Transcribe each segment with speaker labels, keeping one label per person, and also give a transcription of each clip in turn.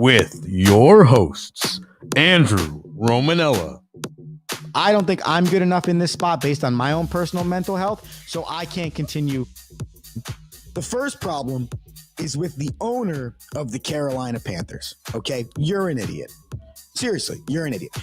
Speaker 1: with your hosts, Andrew Romanella.
Speaker 2: I don't think I'm good enough in this spot based on my own personal mental health, so I can't continue. The first problem is with the owner of the Carolina Panthers, okay? You're an idiot. Seriously, you're an idiot.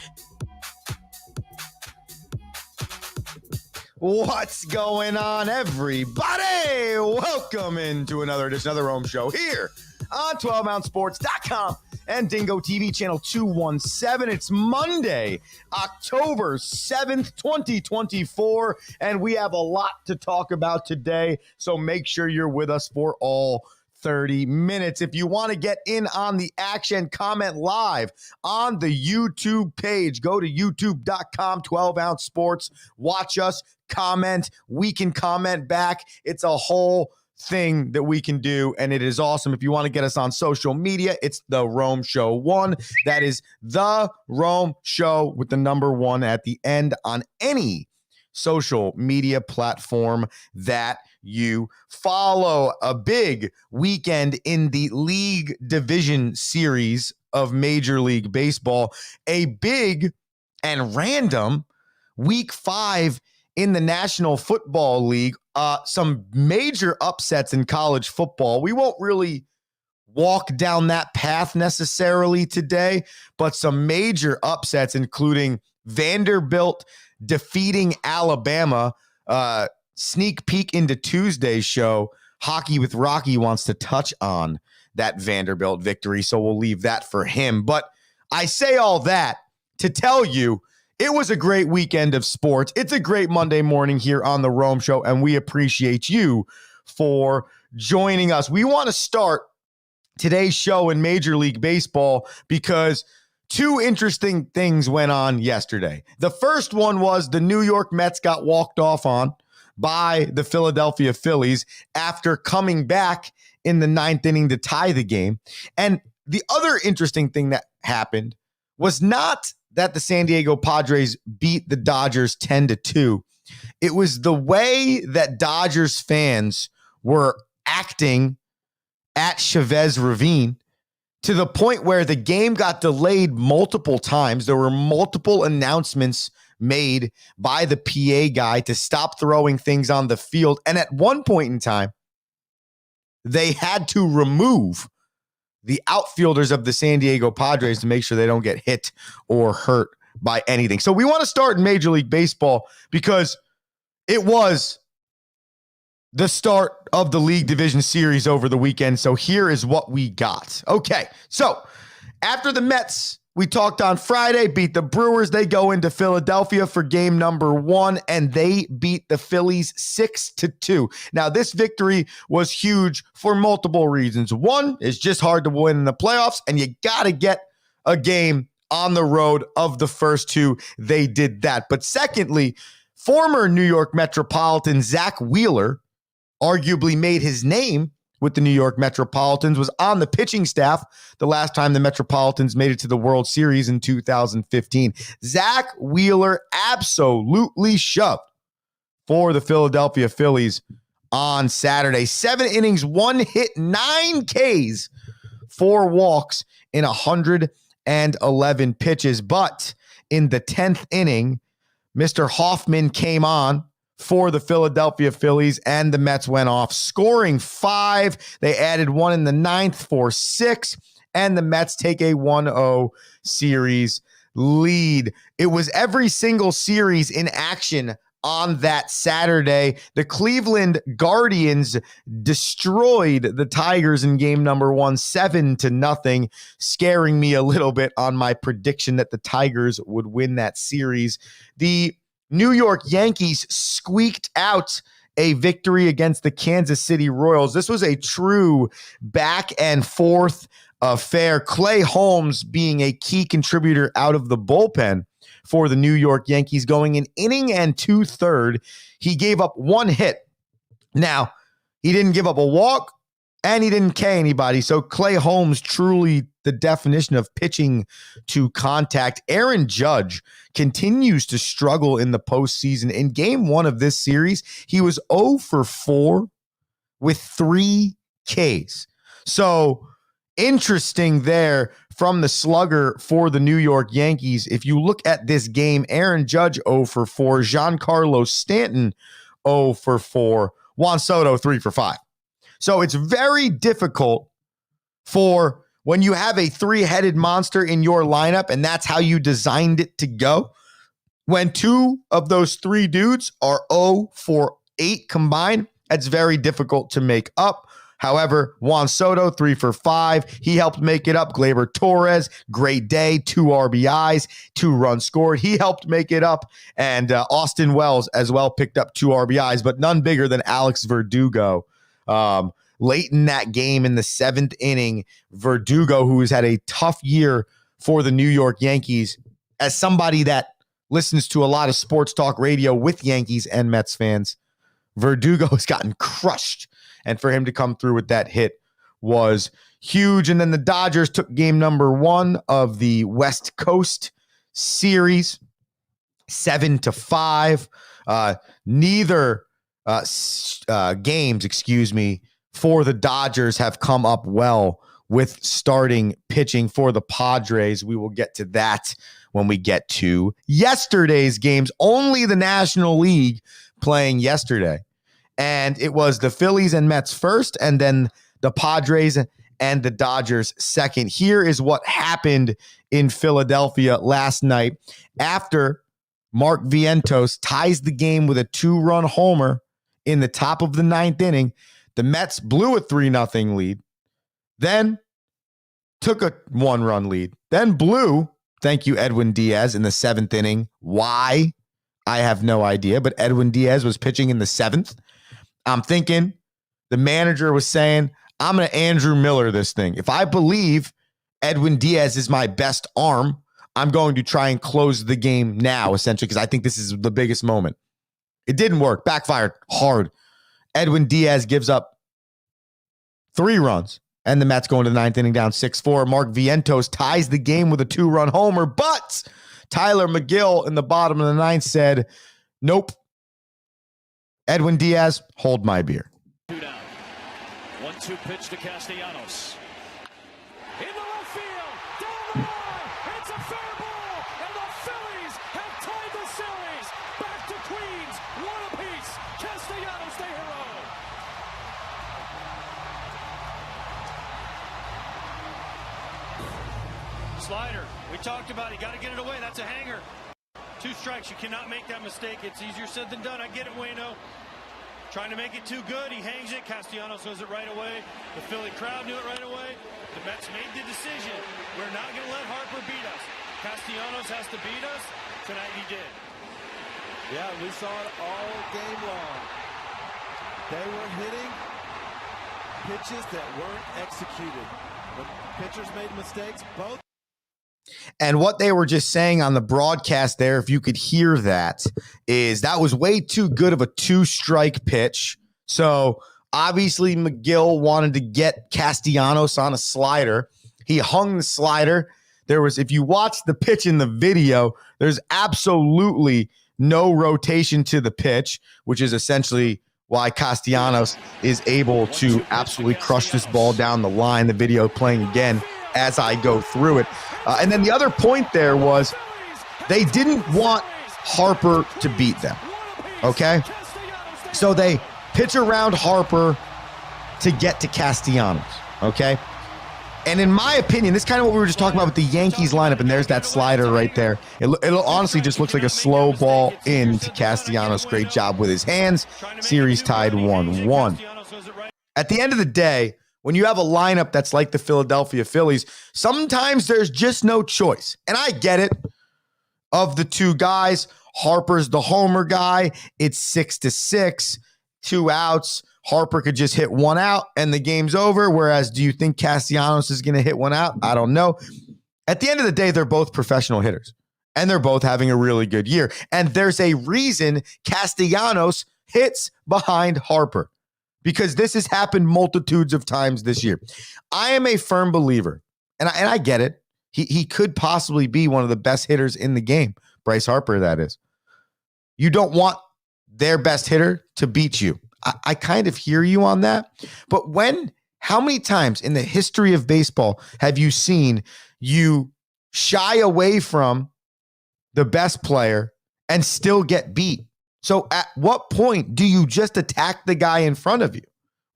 Speaker 2: What's going on, everybody? Welcome into another edition of the Rome Show here on 12ouncesports.com and Dingo TV channel 217. It's Monday, October 7th, 2024, and we have a lot to talk about today, so make sure you're with us for all 30 minutes. If you want to get in on the action, comment live on the YouTube page. Go to youtube.com, 12ounce sports. Watch us, comment. We can comment back. It's a whole thing that we can do, and it is awesome. If you want to get us on social media, it's The Rome Show 1. That is The Rome Show with the number 1 at the end on any social media platform that you follow. A big weekend in the league division series of Major League Baseball. A big and random week 5 in the National Football League. Some major upsets in college football. We won't really walk down that path necessarily today, but some major upsets, including Vanderbilt defeating Alabama. Sneak peek into Tuesday's show. Hockey with Rocky wants to touch on that Vanderbilt victory, so we'll leave that for him. But I say all that to tell you it was a great weekend of sports. It's a great Monday morning here on the Rome Show, and we appreciate you for joining us. We want to start today's show in Major League Baseball because two interesting things went on yesterday. The first one was the New York Mets got walked off on by the Philadelphia Phillies after coming back in the 9th inning to tie the game. And the other interesting thing that happened was not that the San Diego Padres beat the Dodgers 10-2. It was the way that Dodgers fans were acting at Chavez Ravine, to the point where the game got delayed multiple times. There were multiple announcements made by the PA guy to stop throwing things on the field. And at one point in time, they had to remove the outfielders of the San Diego Padres to make sure they don't get hit or hurt by anything. So we want to start in Major League Baseball because it was the start of the league division series over the weekend. So here is what we got. Okay, so after the Mets, we talked on Friday, beat the Brewers. They go into Philadelphia for game number 1, and they beat the Phillies 6-2. Now, this victory was huge for multiple reasons. One, it's just hard to win in the playoffs, and you got to get a game on the road. Of the first two, they did that. But secondly, former New York Metropolitan Zach Wheeler arguably made his name with the New York Metropolitans, was on the pitching staff the last time the Metropolitans made it to the World Series in 2015. Zach Wheeler absolutely shoved for the Philadelphia Phillies on Saturday. 7 innings, 1 hit, 9 Ks, 4 walks in 111 pitches. But in the 10th inning, Mr. Hoffman came on for the Philadelphia Phillies, and the Mets went off, scoring 5. They added 1 in the 9th for 6, and the Mets take a 1-0 series lead. It was every single series in action on that Saturday. The Cleveland Guardians destroyed the Tigers in game number 1, 7-0, scaring me a little bit on my prediction that the Tigers would win that series. The New York Yankees squeaked out a victory against the Kansas City Royals. This was a true back and forth affair. Clay Holmes being a key contributor out of the bullpen for the New York Yankees, going an inning and 2/3. He gave up 1 hit. Now, he didn't give up a walk, and he didn't K anybody. So Clay Holmes, truly the definition of pitching to contact. Aaron Judge continues to struggle in the postseason. In game 1 of this series, he was 0 for 4 with 3 Ks. So Interesting there from the slugger for the New York Yankees. If you look at this game, Aaron Judge 0 for 4, Giancarlo Stanton 0 for 4, Juan Soto 3 for 5. So it's very difficult for when you have a three-headed monster in your lineup, and that's how you designed it to go. When two of those three dudes are 0 for 8 combined, that's very difficult to make up. However, Juan Soto, 3 for 5. He helped make it up. Gleyber Torres, great day, 2 RBIs, 2 runs scored. He helped make it up. And Austin Wells as well picked up 2 RBIs, but none bigger than Alex Verdugo. Late in that game in the 7th inning, Verdugo, who has had a tough year for the New York Yankees, as somebody that listens to a lot of sports talk radio with Yankees and Mets fans, Verdugo has gotten crushed. And for him to come through with that hit was huge. And then the Dodgers took game number 1 of the West Coast series, 7-5. Neither games, for the Dodgers have come up well with starting pitching for the Padres. We will get to that when we get to yesterday's games. Only the National League playing yesterday. And it was the Phillies and Mets first, and then the Padres and the Dodgers second. Here is what happened in Philadelphia last night after Mark Vientos ties the game with a 2-run homer in the top of the 9th inning. The Mets blew a 3-0 lead, then took a 1-run lead, then blew, thank you, Edwin Diaz, in the 7th inning. Why? I have no idea, but Edwin Diaz was pitching in the 7th. I'm thinking the manager was saying, I'm going to Andrew Miller this thing. If I believe Edwin Diaz is my best arm, I'm going to try and close the game now, essentially, because I think this is the biggest moment. It didn't work. Backfired hard. Edwin Diaz gives up 3 runs, and the Mets go into the 9th inning down 6-4. Mark Vientos ties the game with a 2-run homer, but Tyler McGill in the bottom of the 9th said, nope. Edwin Diaz, hold my beer.
Speaker 3: 2 down. 1-2 pitch to Castellanos. In the left field, down the line, it's a fair ball, and the Phillies have tied the series. Back to Queens, 1 apiece. Castellanos, the hero. Slider, we talked about it. Got to get it away. That's a hanger. 2 strikes. You cannot make that mistake. It's easier said than done. I get it, Wayno. Trying to make it too good. He hangs it. Castellanos knows it right away. The Philly crowd knew it right away. The Mets made the decision. We're not going to let Harper beat us. Castellanos has to beat us. Tonight he did.
Speaker 4: Yeah, we saw it all game long. They were hitting pitches that weren't executed. When pitchers made mistakes, both.
Speaker 2: And what they were just saying on the broadcast there, if you could hear that, is that was way too good of a 2-strike pitch. So obviously McGill wanted to get Castellanos on a slider. He hung the slider. There was, if you watch the pitch in the video, there's absolutely no rotation to the pitch, which is essentially why Castellanos is able to absolutely crush this ball down the line. The video playing again as I go through it. And then the other point there was they didn't want Harper to beat them, okay? So they pitch around Harper to get to Castellanos, okay? And in my opinion, this is kind of what we were just talking about with the Yankees lineup, and there's that slider right there. It honestly just looks like a slow ball into Castellanos. Great job with his hands. Series tied 1-1. At the end of the day, when you have a lineup that's like the Philadelphia Phillies, sometimes there's just no choice. And I get it. Of the 2 guys, Harper's the homer guy. It's 6-6, 2 outs. Harper could just hit 1 out and the game's over. Whereas, do you think Castellanos is going to hit 1 out? I don't know. At the end of the day, they're both professional hitters. And they're both having a really good year. And there's a reason Castellanos hits behind Harper. Because this has happened multitudes of times this year. I am a firm believer, and I get it. He could possibly be one of the best hitters in the game. Bryce Harper, that is. You don't want their best hitter to beat you. I kind of hear you on that. But when How many times in the history of baseball have you seen you shy away from the best player and still get beat? So at what point do you just attack the guy in front of you,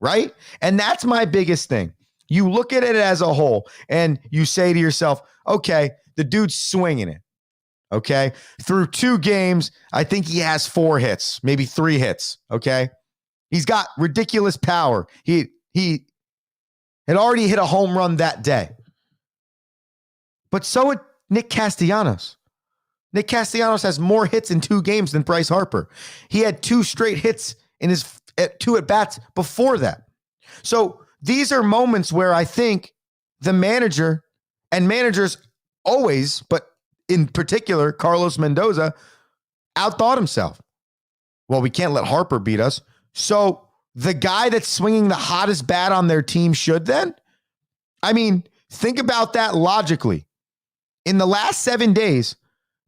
Speaker 2: right? And that's my biggest thing. You look at it as a whole and you say to yourself, okay, the dude's swinging it, okay? Through 2 games, I think he has 4 hits, maybe 3 hits, okay? He's got ridiculous power. He had already hit a home run that day. But so had Nick Castellanos. Nick Castellanos has more hits in 2 games than Bryce Harper. He had 2 straight hits in his 2 at-bats before that. So these are moments where I think the manager and managers always, but in particular, Carlos Mendoza, outthought himself. Well, we can't let Harper beat us. So the guy that's swinging the hottest bat on their team should then? I mean, think about that logically. In the last 7 days,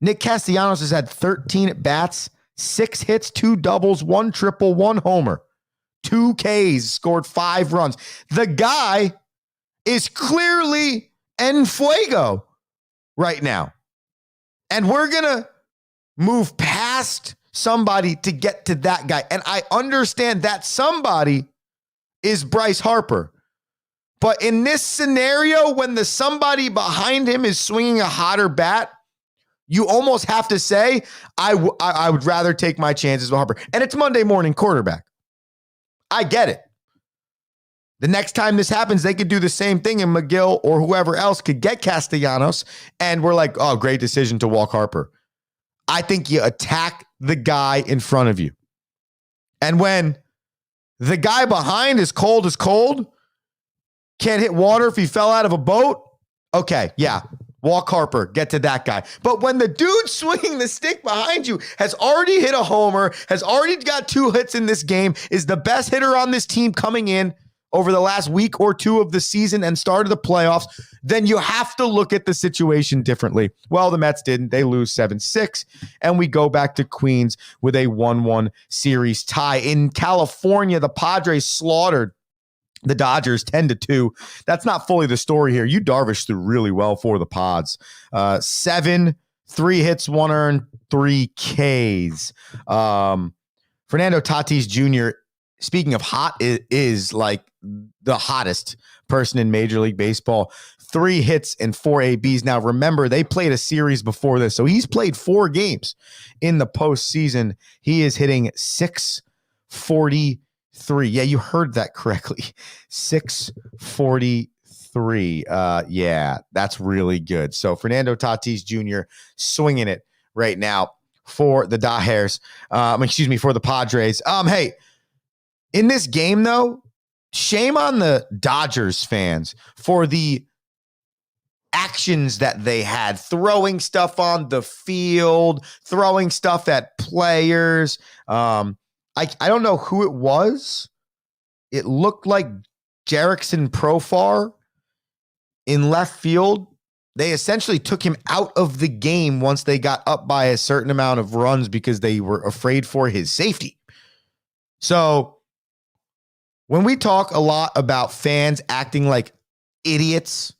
Speaker 2: Nick Castellanos has had 13 at-bats, 6 hits, 2 doubles, 1 triple, 1 homer, 2 Ks, scored 5 runs. The guy is clearly en fuego right now. And we're going to move past somebody to get to that guy. And I understand that somebody is Bryce Harper. But in this scenario, when the somebody behind him is swinging a hotter bat, you almost have to say, I would rather take my chances with Harper. And it's Monday morning quarterback. I get it. The next time this happens, they could do the same thing, and McGill or whoever else could get Castellanos, and we're like, oh, great decision to walk Harper. I think you attack the guy in front of you. And when the guy behind is cold as cold, can't hit water if he fell out of a boat, okay, yeah, walk Harper, get to that guy. But when the dude swinging the stick behind you has already hit a homer, has already got 2 hits in this game, is the best hitter on this team coming in over the last week or 2 of the season and start of the playoffs, then you have to look at the situation differently. Well, the Mets didn't. They lose 7-6, and we go back to Queens with a 1-1 series tie. In California, the Padres slaughtered the Dodgers 10-2. That's not fully the story here. Yu Darvish threw really well for the Pods. 7, 3 hits, 1 earned, 3 Ks. Fernando Tatis Jr., speaking of hot, is like the hottest person in Major League Baseball. 3 hits and 4 ABs. Now, remember, they played a series before this, so he's played 4 games in the postseason. He is hitting .643. Yeah, you heard that correctly. .643. Yeah, that's really good. So Fernando Tatis Jr. swinging it right now for the Dodgers. For the Padres. Hey, in this game, though, shame on the Dodgers fans for the actions that they had, throwing stuff on the field, throwing stuff at players. I don't know who it was. It looked like Jerickson Profar in left field. They essentially took him out of the game once they got up by a certain amount of runs because they were afraid for his safety. So when we talk a lot about fans acting like idiots,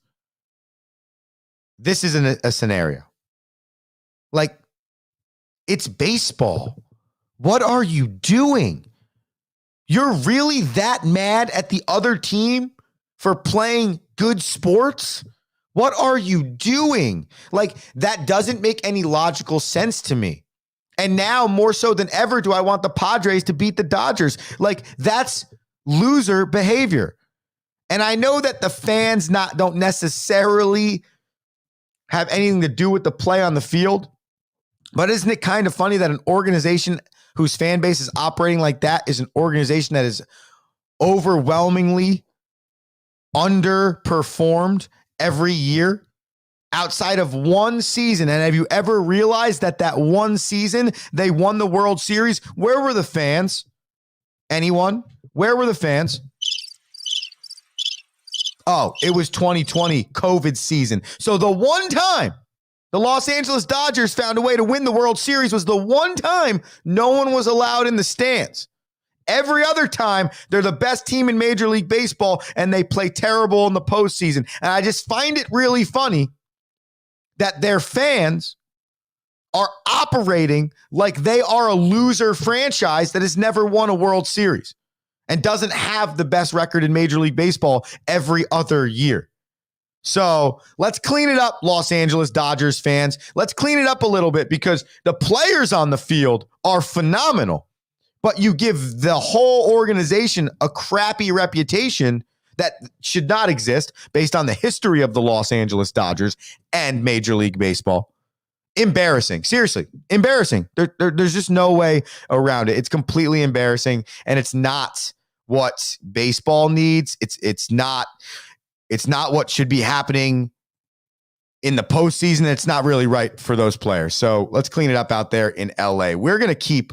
Speaker 2: this isn't a scenario. Like, it's baseball. What are you doing? You're really that mad at the other team for playing good sports? What are you doing? Like, that doesn't make any logical sense to me. And now, more so than ever, do I want the Padres to beat the Dodgers. Like, that's loser behavior. And I know that the fans don't necessarily have anything to do with the play on the field, but isn't it kind of funny that an organization whose fan base is operating like that is an organization that is overwhelmingly underperformed every year outside of one season? And have you ever realized that one season they won the World Series? Where were the fans? Anyone? Where were the fans? Oh, it was 2020 COVID season. So the one time the Los Angeles Dodgers found a way to win the World Series was the one time no one was allowed in the stands. Every other time, they're the best team in Major League Baseball, and they play terrible in the postseason. And I just find it really funny that their fans are operating like they are a loser franchise that has never won a World Series and doesn't have the best record in Major League Baseball every other year. So let's clean it up, Los Angeles Dodgers fans. Let's clean it up a little bit because the players on the field are phenomenal, but you give the whole organization a crappy reputation that should not exist based on the history of the Los Angeles Dodgers and Major League Baseball. Embarrassing. Seriously, embarrassing. There's just no way around it. It's completely embarrassing, and it's not what baseball needs. It's not what should be happening in the postseason. It's not really right for those players. So let's clean it up out there in LA. We're going to keep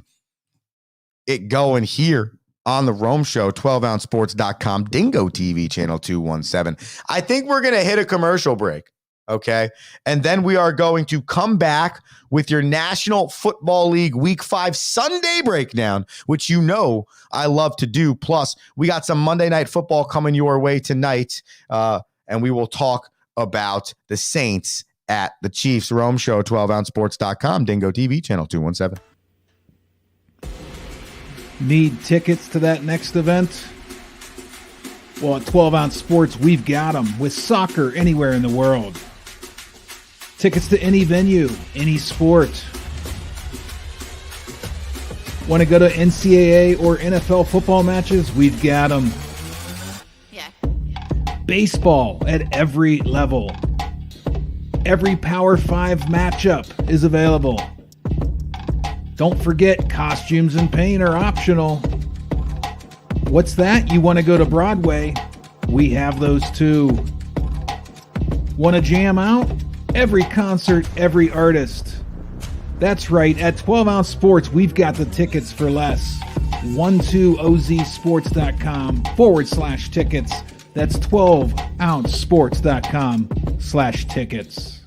Speaker 2: it going here on the Rome Show, 12ouncesports.com, Dingo TV channel 217. I think we're going to hit a commercial break. Okay. And then we are going to come back with your National Football League Week 5 Sunday breakdown, which you know I love to do. Plus, we got some Monday Night Football coming your way tonight. And we will talk about the Saints at the Chiefs. Rome Show, 12ouncesports.com, Dingo TV, channel 217.
Speaker 5: Need tickets to that next event? Well, at 12 Ounce Sports, we've got them with soccer anywhere in the world. Tickets to any venue, any sport. Want to go to NCAA or NFL football matches? We've got them.
Speaker 6: Yeah.
Speaker 5: Baseball at every level. Every Power 5 matchup is available. Don't forget, costumes and paint are optional. What's that? You want to go to Broadway? We have those too. Want to jam out? Every concert, every artist. That's right. At 12 Ounce Sports, we've got the tickets for less. 12ozsports.com/tickets. That's 12ouncesports.com/tickets.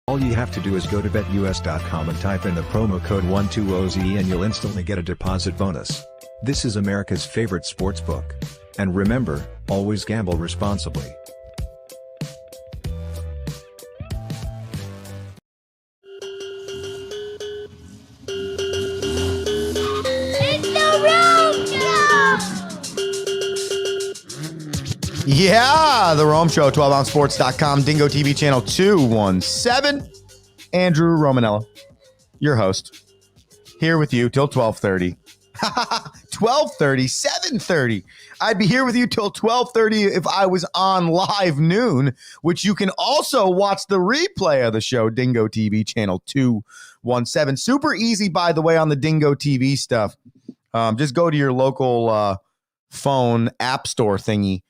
Speaker 7: All you have to do is go to betus.com and type in the promo code 12OZ and you'll instantly get a deposit bonus. This is America's favorite sports book. And remember, always gamble responsibly.
Speaker 2: Yeah, the Rome Show, 12ouncesports.com, Dingo TV channel 217. Andrew Romanella, your host, here with you till 12:30. 12:30, 7:30. I'd be here with you till 12:30 if I was on live noon, which you can also watch the replay of the show, Dingo TV channel 217. Super easy, by the way, on the Dingo TV stuff. Just go to your local phone app store thingy.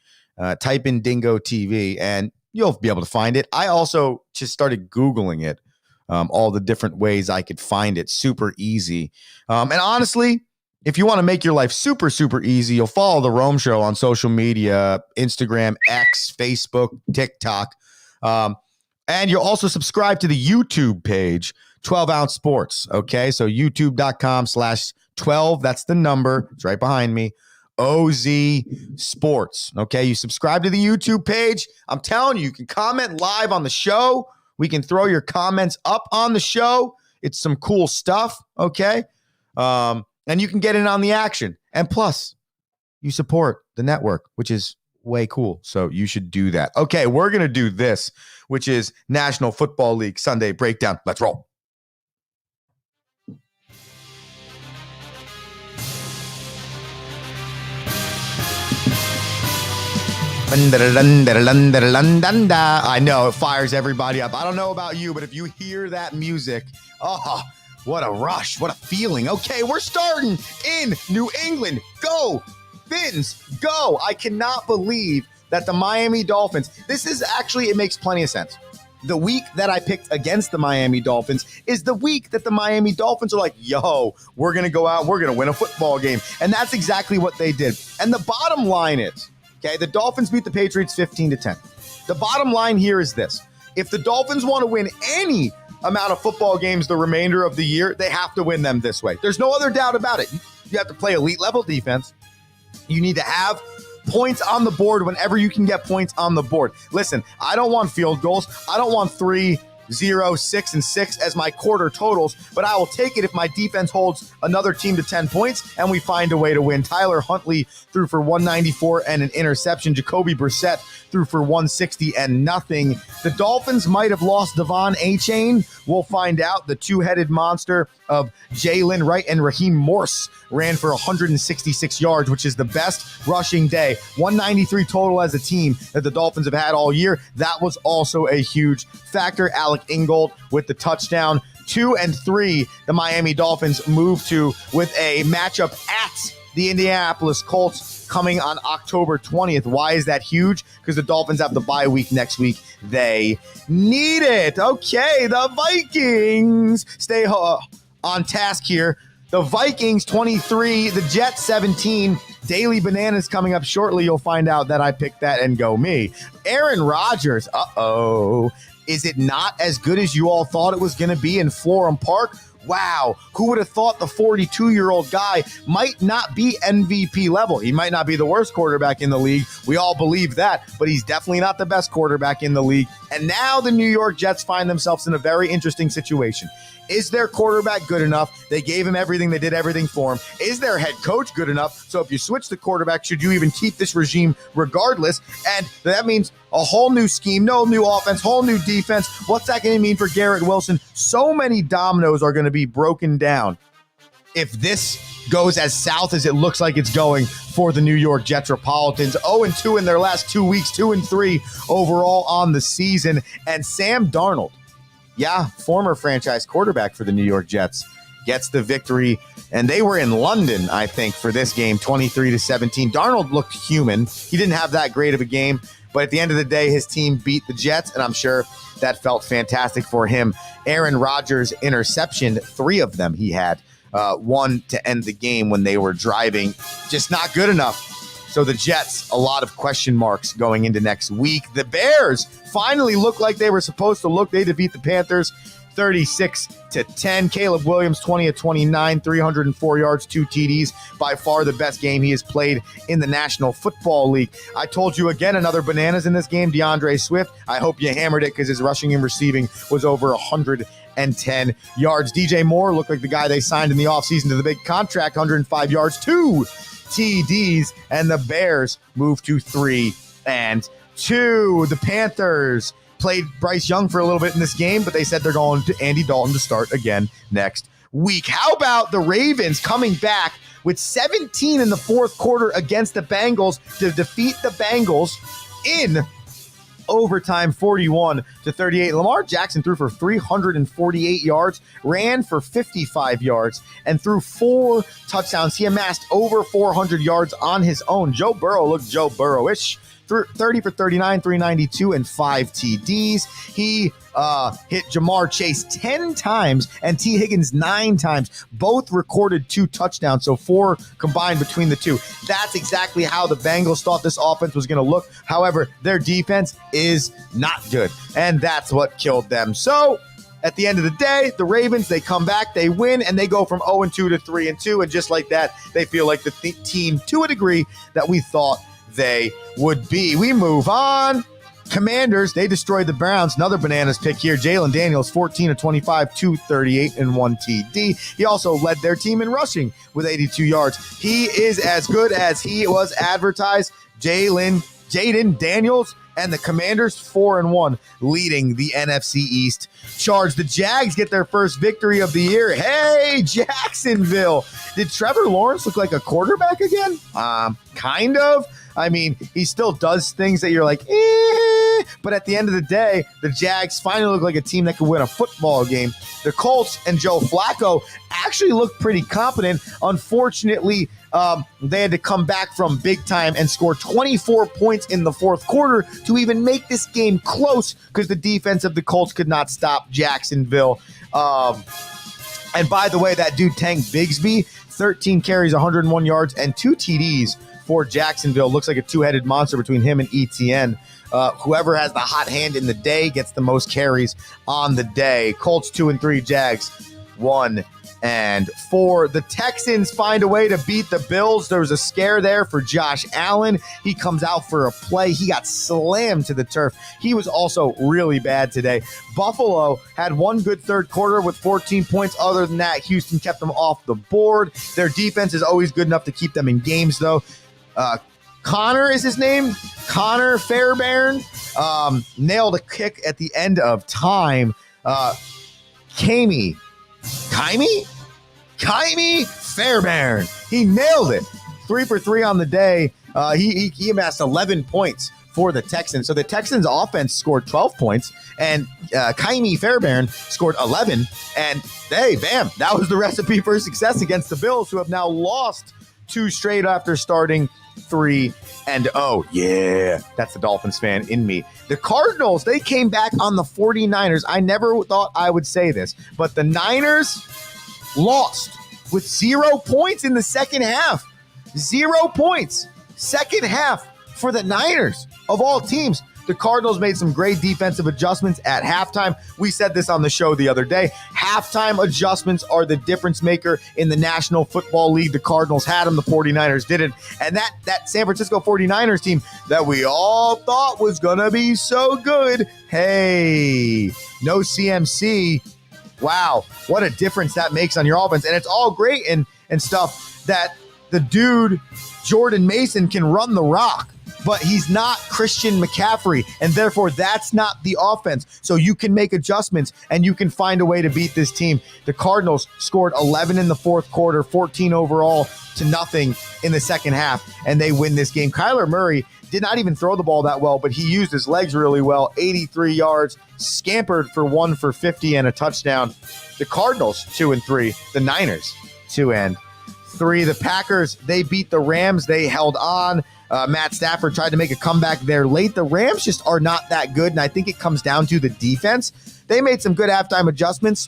Speaker 2: Type in Dingo TV and you'll be able to find it. I also just started Googling it, all the different ways I could find it. Super easy. And honestly, if you want to make your life super, super easy, you'll follow the Rome Show on social media, Instagram, X, Facebook, TikTok. And you'll also subscribe to the YouTube page, 12 Ounce Sports. Okay, so youtube.com/12. That's the number. It's right behind me. OZ Sports. Okay, you subscribe to the YouTube page. I'm telling you, you can comment live on the show. We can throw your comments up on the show. It's some cool stuff. Okay, and you can get in on the action. And plus, you support the network, which is way cool. So you should do that. Okay, we're gonna do this, which is National Football League Sunday breakdown. Let's roll. I know it fires everybody up. I don't know about you, but if you hear that music, What a rush. What a feeling. Okay, we're starting in New England. Go, Fins, go. I cannot believe that the Miami Dolphins, it makes plenty of sense. The week that I picked against the Miami Dolphins is the week that the Miami Dolphins are like, yo, we're going to go out and we're going to win a football game. And that's exactly what they did. And the bottom line is, okay, the Dolphins beat the Patriots 15-10. The bottom line here is this. If the Dolphins want to win any amount of football games the remainder of the year, they have to win them this way. There's no other doubt about it. You have to play elite level defense. You need to have points on the board whenever you can get points on the board. Listen, I don't want field goals. I don't want 3, 0, 6, and 6 as my quarter totals, but I will take it if my defense holds another team to 10 points and we find a way to win. Tyler Huntley threw for 194 and an interception. Jacoby Brissett threw for 160 and nothing. The Dolphins might have lost Devon Achane. We'll find out. The two-headed monster of Jalen Wright and Raheem Morse ran for 166 yards, which is the best rushing day. 193 total as a team that the Dolphins have had all year. That was also a huge factor. Alec Ingold with the touchdown. 2 and 3, the Miami Dolphins move to with a matchup at the Indianapolis Colts coming on October 20th. Why is that huge? Because the Dolphins have the bye week next week. They need it. Okay, the Vikings stay on task here. The Vikings 23, the Jets 17. Daily Bananas coming up shortly. You'll find out that I picked that and go me. Aaron Rodgers, is it not as good as you all thought it was going to be in Florham Park? Wow, who would have thought the 42-year-old guy might not be MVP level? He might not be the worst quarterback in the league. We all believe that, but he's definitely not the best quarterback in the league. And now the New York Jets find themselves in a very interesting situation. Is their quarterback good enough? They gave him everything. They did everything for him. Is their head coach good enough? So if you switch the quarterback, should you even keep this regime regardless? And that means a whole new scheme, no new offense, whole new defense. What's that going to mean for Garrett Wilson? So many dominoes are going to be broken down if this goes as south as it looks like it's going for the New York Jetropolitans. 0-2 in their last 2 weeks, 2-3 overall on the season. And Sam Darnold, former franchise quarterback for the New York Jets, gets the victory. And they were in London, I think, for this game, 23-17. Darnold looked human. He didn't have that great of a game, but at the end of the day, his team beat the Jets, and I'm sure that felt fantastic for him. Aaron Rodgers' interception, 3 of them he had. One to end the game when they were driving. Just not good enough. So the Jets, a lot of question marks going into next week. The Bears finally look like they were supposed to look. They defeat the Panthers 36-10. Caleb Williams, 20-29, 304 yards, 2 TDs. By far the best game he has played in the National Football League. I told you again, another bananas in this game, DeAndre Swift. I hope you hammered it because his rushing and receiving was over 110 yards. DJ Moore looked like the guy they signed in the offseason to the big contract, 105 yards, 2 TDs, and the Bears move to 3-2. The Panthers played Bryce Young for a little bit in this game, but they said they're going to Andy Dalton to start again next week. How about the Ravens coming back with 17 in the fourth quarter against the Bengals to defeat the Bengals in overtime, 41-38. Lamar Jackson threw for 348 yards, ran for 55 yards, and threw 4 touchdowns. He amassed over 400 yards on his own. Joe Burrow looked Joe Burrow-ish. 30 for 39, 392, and 5 TDs. He hit Jamar Chase 10 times and T. Higgins 9 times. Both recorded 2 touchdowns, so 4 combined between the two. That's exactly how the Bengals thought this offense was going to look. However, their defense is not good, and that's what killed them. So at the end of the day, the Ravens, they come back, they win, and they go from 0-2 to 3-2, and just like that, they feel like the team to a degree that we thought they would be. We move on. Commanders, they destroyed the Browns. Another bananas pick here. Jalen Daniels, 14-25, 238, and 1 TD. He also led their team in rushing with 82 yards. He is as good as he was advertised. Jaden Daniels and the Commanders 4-1, leading the NFC East charge. The Jags get their first victory of the year. Hey, Jacksonville. Did Trevor Lawrence look like a quarterback again? Kind of. I mean, he still does things that you're like, But at the end of the day, the Jags finally look like a team that could win a football game. The Colts and Joe Flacco actually looked pretty competent. Unfortunately, they had to come back from big time and score 24 points in the fourth quarter to even make this game close because the defense of the Colts could not stop Jacksonville. And by the way, that dude Tank Bigsby, 13 carries, 101 yards, and 2 TDs for Jacksonville. Looks like a two-headed monster between him and ETN. Whoever has the hot hand in the day gets the most carries on the day. Colts 2-3, Jags 1-4. The Texans find a way to beat the Bills. There was a scare there for Josh Allen. He comes out for a play. He got slammed to the turf. He was also really bad today. Buffalo had one good third quarter with 14 points. Other than that, Houston kept them off the board. Their defense is always good enough to keep them in games, though. Connor is his name. Connor Fairbairn nailed a kick at the end of time. Kaimi Fairbairn. He nailed it. 3 for 3 on the day. He amassed 11 points for the Texans. So the Texans offense scored 12 points, and Kaimi Fairbairn scored 11. And hey, bam, that was the recipe for success against the Bills, who have now lost 2 straight after starting 3-0. Yeah, that's the Dolphins fan in me. The Cardinals, they came back on the 49ers. I never thought I would say this, but the Niners lost with 0 points in the second half. 0 points. Second half for the Niners of all teams. The Cardinals made some great defensive adjustments at halftime. We said this on the show the other day. Halftime adjustments are the difference maker in the National Football League. The Cardinals had them, the 49ers didn't. And that San Francisco 49ers team that we all thought was going to be so good, hey, no CMC. Wow, what a difference that makes on your offense. And it's all great and stuff that the dude, Jordan Mason, can run the rock. But he's not Christian McCaffrey, and therefore that's not the offense. So you can make adjustments, and you can find a way to beat this team. The Cardinals scored 11 in the fourth quarter, 14 overall to nothing in the second half, and they win this game. Kyler Murray did not even throw the ball that well, but he used his legs really well. 83 yards, scampered for 1 for 50 and a touchdown. The Cardinals 2-3, the Niners 2-3. The Packers, they beat the Rams. They held on. Matt Stafford tried to make a comeback there late. The Rams just are not that good, and I think it comes down to the defense. They made some good halftime adjustments.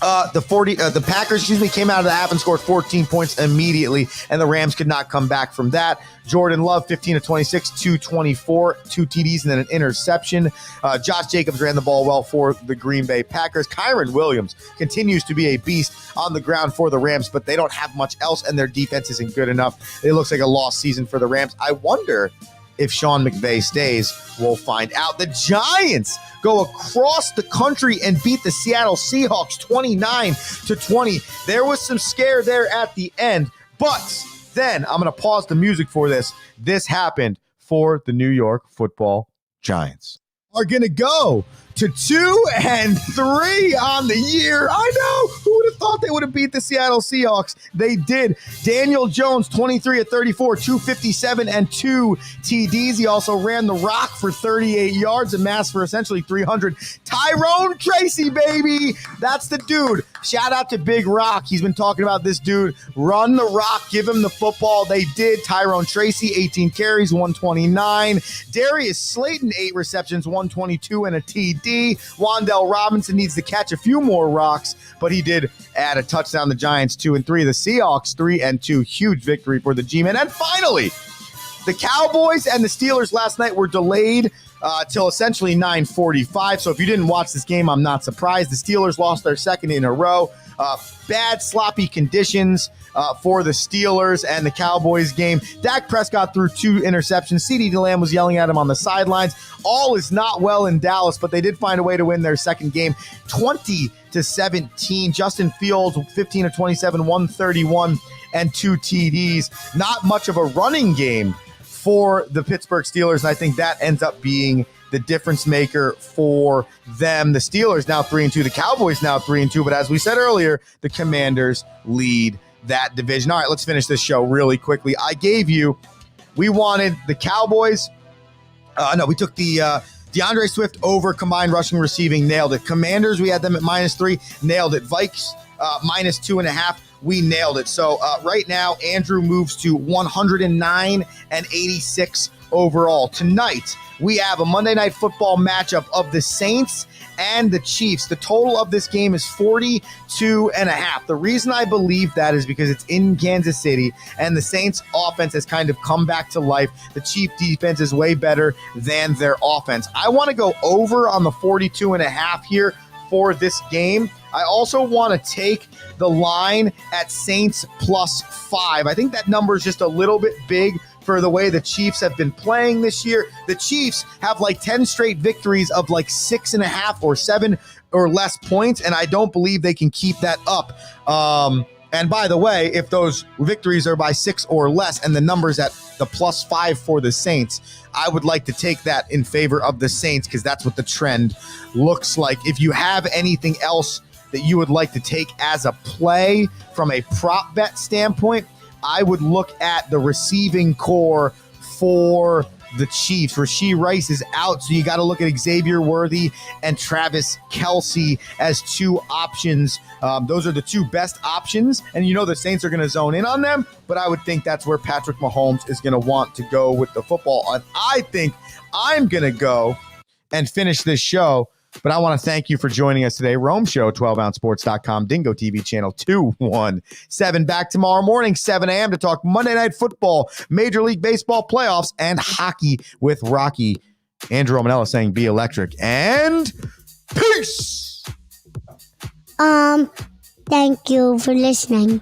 Speaker 2: The Packers, came out of the half and scored 14 points immediately, and the Rams could not come back from that. Jordan Love, 15 of 26, 224, 2 TDs, and then an interception. Josh Jacobs ran the ball well for the Green Bay Packers. Kyron Williams continues to be a beast on the ground for the Rams, but they don't have much else, and their defense isn't good enough. It looks like a lost season for the Rams. I wonder if Sean McVay stays. We'll find out. The Giants go across the country and beat the Seattle Seahawks 29-20. There was some scare there at the end, but then I'm going to pause the music for this. This happened for the New York Football Giants. Are going to go to 2-3 on the year. I know. Who would have thought they would have beat the Seattle Seahawks? They did. Daniel Jones, 23 of 34, 257 and 2 TDs. He also ran the rock for 38 yards, amassed for essentially 300. Tyrone Tracy, baby. That's the dude. Shout out to Big Rock. He's been talking about this dude. Run the rock. Give him the football. They did. Tyrone Tracy, 18 carries, 129. Darius Slayton, 8 receptions, 122 and a TD. Wan'Dale Robinson needs to catch a few more rocks, but he did add a touchdown. The Giants 2-3. The Seahawks 3-2. Huge victory for the G-Men. And finally, the Cowboys and the Steelers last night were delayed till essentially 9:45. So if you didn't watch this game, I'm not surprised. The Steelers lost their second in a row. Bad, sloppy conditions for the Steelers and the Cowboys game. Dak Prescott threw 2 interceptions. CeeDee Lamb was yelling at him on the sidelines. All is not well in Dallas, but they did find a way to win their second game, 20-17. Justin Fields, 15 of 27, 131 and 2 TDs. Not much of a running game for the Pittsburgh Steelers, and I think that ends up being the difference maker for them. The Steelers now 3-2, the Cowboys now 3-2, but as we said earlier, the Commanders lead that division. All right, let's finish this show really quickly. We wanted the Cowboys. We took the DeAndre Swift over combined rushing receiving, nailed it. Commanders, we had them at -3, nailed it. Vikes, -2.5. We nailed it. So right now, Andrew moves to 109 and 86 overall. Tonight, we have a Monday Night Football matchup of the Saints and the Chiefs. The total of this game is 42.5. The reason I believe that is because it's in Kansas City, and the Saints offense has kind of come back to life. The Chief defense is way better than their offense. I want to go over on the 42.5 here for this game. I also want to take the line at Saints +5. I think that number is just a little bit big for the way the Chiefs have been playing this year. The Chiefs have like 10 straight victories of like 6.5 or 7 or less points, and I don't believe they can keep that up. And by the way, if those victories are by 6 or less and the number's at the +5 for the Saints, I would like to take that in favor of the Saints because that's what the trend looks like. If you have anything else that you would like to take as a play from a prop bet standpoint, I would look at the receiving core for the Chiefs. Rashee Rice is out, so you got to look at Xavier Worthy and Travis Kelce as two options. Those are the two best options, and you know the Saints are going to zone in on them, but I would think that's where Patrick Mahomes is going to want to go with the football. And I think I'm going to go and finish this show, but I want to thank you for joining us today. Rome Show, 12ouncesports.com, Dingo TV channel 217. Back tomorrow morning, 7 a.m. to talk Monday Night Football, Major League Baseball playoffs, and hockey with Rocky. Andrew Romanella saying be electric. And peace!
Speaker 6: Thank you for listening.